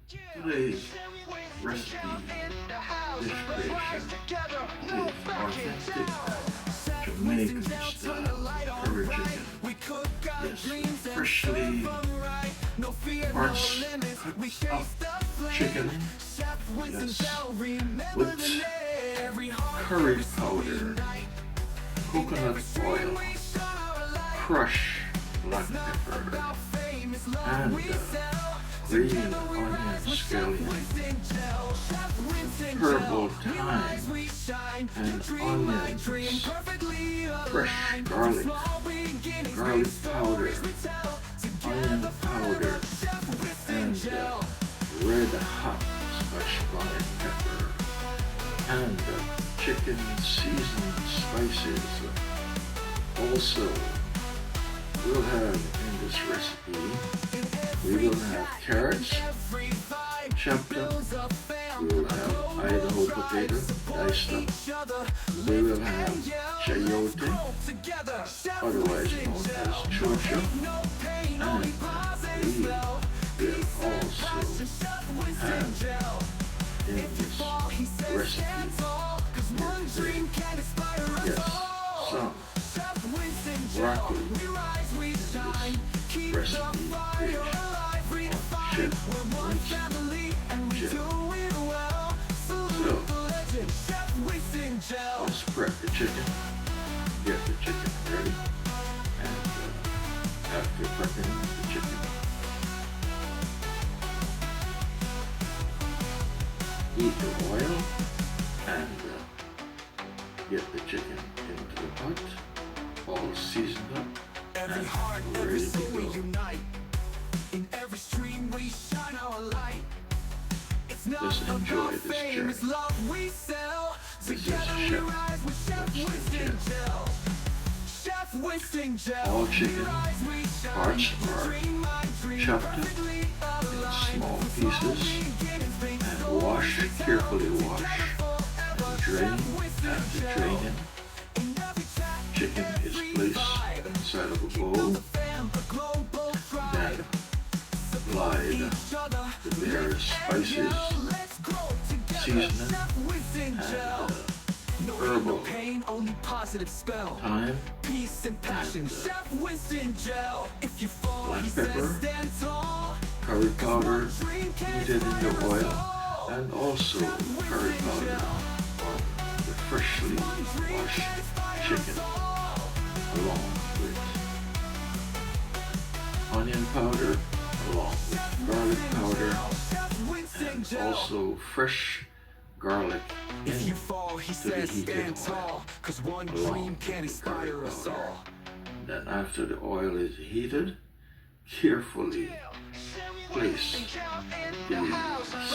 Today's recipe, dish creation, is authentic Jamaican style curry chicken. Yes, freshly parts of chicken. Yes, with curry powder, coconut oil, crushed black pepper, and green onion scallion, herbal thyme, and onions, fresh garlic, garlic powder, onion powder, and red hot Scotch bonnet pepper, and chicken seasoned spices. Also, we'll have in this recipe, we will have carrots, chopped up, we will have Idaho potato, diced up, we will have chayote, otherwise known as chocho, and we will also have in this recipe, yes, some broccoli in this recipe dish on Chef Winston. So, let's prep the chicken, get the chicken ready, and after prepping the chicken, heat the oil and get the chicken into the pot, all seasoned up, every and heart, every ready soul to we go. unite. In every stream we shine our light. It's not Just enjoy about this fame, journey. it's love we sell. This is Together we Chef rise with Chef Winston Gel. Chef Winston Gel. All We chicken rise, we shine. parts We are dream my dream chopped up perfectly in aligned. small With small pieces beginnings, big and stories wash, to tell. carefully wash Together forever. and drain. Chef Winston After Gel. draining, In every track, chicken is every placed vibe. inside of a Keep bowl, the fam, a global pride. then applied Each other, the various spices, let's grow together. seasoning, Chef Winston and Gel. No herbal pain, only positive spell. thyme, Peace and passion. and Chef Winston Gel. If you fall, black he pepper, says stand tall. curry powder Dream can heated in inspire the us oil, all. and also curry powder on the freshly washed chicken, along with onion powder, along with garlic powder, Chef Winston and Gel. also fresh garlic If you in fall, he to the says heated stand oil, tall. Cause one along dream can with the garlic inspire us powder. all. Then after the oil is heated, carefully place the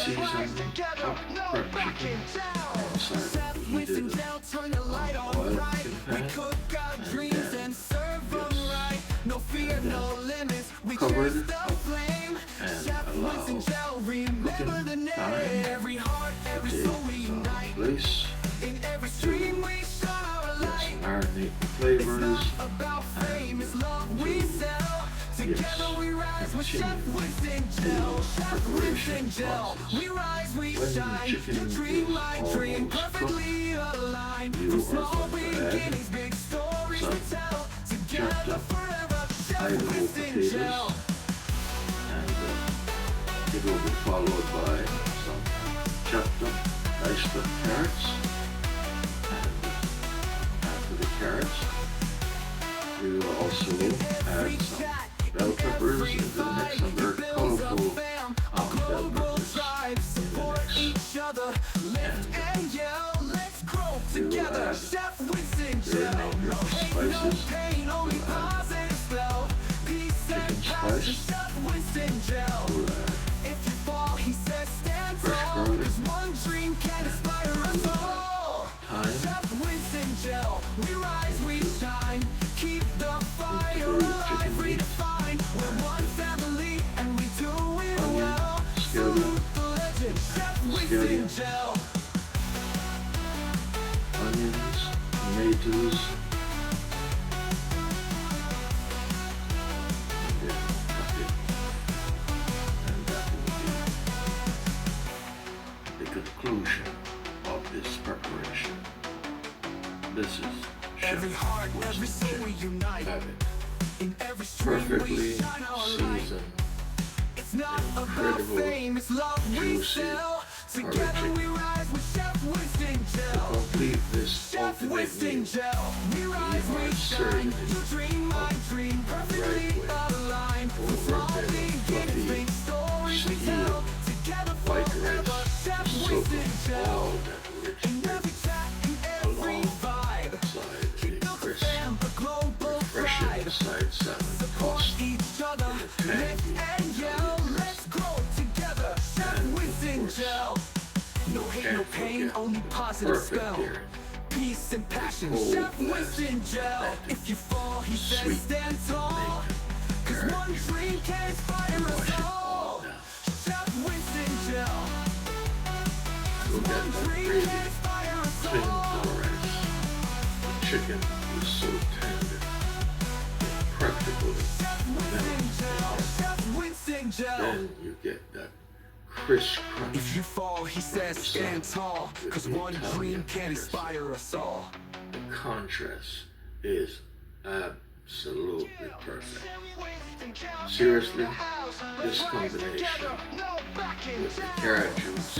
seasoned up prep chicken inside of the Winston heated Gel, turn the light on oil bright. chicken We pan, cook our and dreams then, and serve them yes, right. No fear, and no then limits. We covered chase the up flame. and Chef allow Winston Gel, remember cooking the name. time Every heart, every to soul we take unite. place. In every stream we shine our Yes, light. marinate the It's flavors not about fame, and it's love we to, sell. Together yes, we rise with Chef continue Winston the Gel. Chef preparation Winston Gel. process. We rise, we When the shine. chicken You dream is my dream, almost cooked, perfectly aligned. you From are small going to add beginnings, big stories some we tell. chopped Together up forever. Chef Idaho Winston potatoes, Gel. and it will be followed by some chopped up, diced up carrots, and after the carrots, we will also add some bell peppers into the mix, some very colorful bell peppers in the mix, and we will add Chef Winston very Gel. number of spices. Pain, only We'll add positive spell. Peace and chicken passion. spice. Chef Winston Gel. We'll add If you fall, he says stand fresh tall. garlic, 'Cause one dream can inspire us all. thyme, Chef Winston Gel. We rise, we shine. Keep the fire into the alive, chicken meat, redefined. We're one family and we do it onion, well. scallion, Salute the legend, Chef Winston scallion, Gel. onions, tomatoes, and then cut it, and that will be conclusion of this preparation. This is Every Chef heart, every Winston soul we unite. Have it. In every stream Perfectly we shine our light. seasoned, It's not about incredible, fame, it's love we juicy, sell. Together encouraging. we rise with Chef Winston To Gel. complete this Chef ultimate Winston meal, Gel. We rise, are we shine. serving You dream, my dream, perfectly right way. aligned. From Over small there, beginnings, fluffy, big stories we steamed, tell. Together white forever, rice, Chef soak Winston up Gel. all that rich In every flavor track, in every vibe. alongside a Built a crisp, fam, a global refreshing pride. side salad Support tossed each other, in a lift tangy and yell. Let's grow together, Chef And, of Winston course, Gel. No hate, no can't pain, forget only positive perfect spell. pairing. Peace and passion, Cold Chef blast, Winston Gel. that If you fall, he says sweet stand tall. Cause Jamaican one dream can inspire Wash us it all. all down. Chef Winston Gel. Go get One that dream gravy, can inspire us clean all. the rice. The chicken is so tender, practically Chef Winston Gel. melts. Chef Winston Gel. Then you get that crisp crunch. If you fall, he says stand tall. Cause one dream can inspire us all. The contrast is absolutely perfect. Seriously, this combination with the carrot juice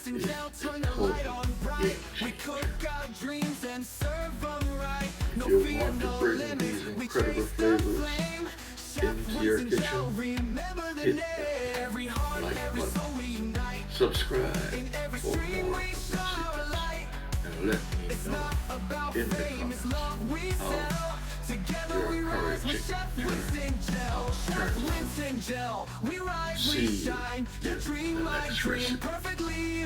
is a total game We cook our dreams and serve them right. If No you fear, want to no bring limits. these We incredible chase the flavors flame. Chef into your Winston Gel, kitchen, remember the hit name. that Every heart, like every button. soul we unite. Subscribe In every for stream more we of shine our recipes light. and let me It's know not about in the fame, it's comments love we how sell. Together your we rise current with chicken Chef dinner Winston Gel. Chef turns out. Winston Gel. We rise, See we you shine. Your in dream, the my next dream, recipe. perfectly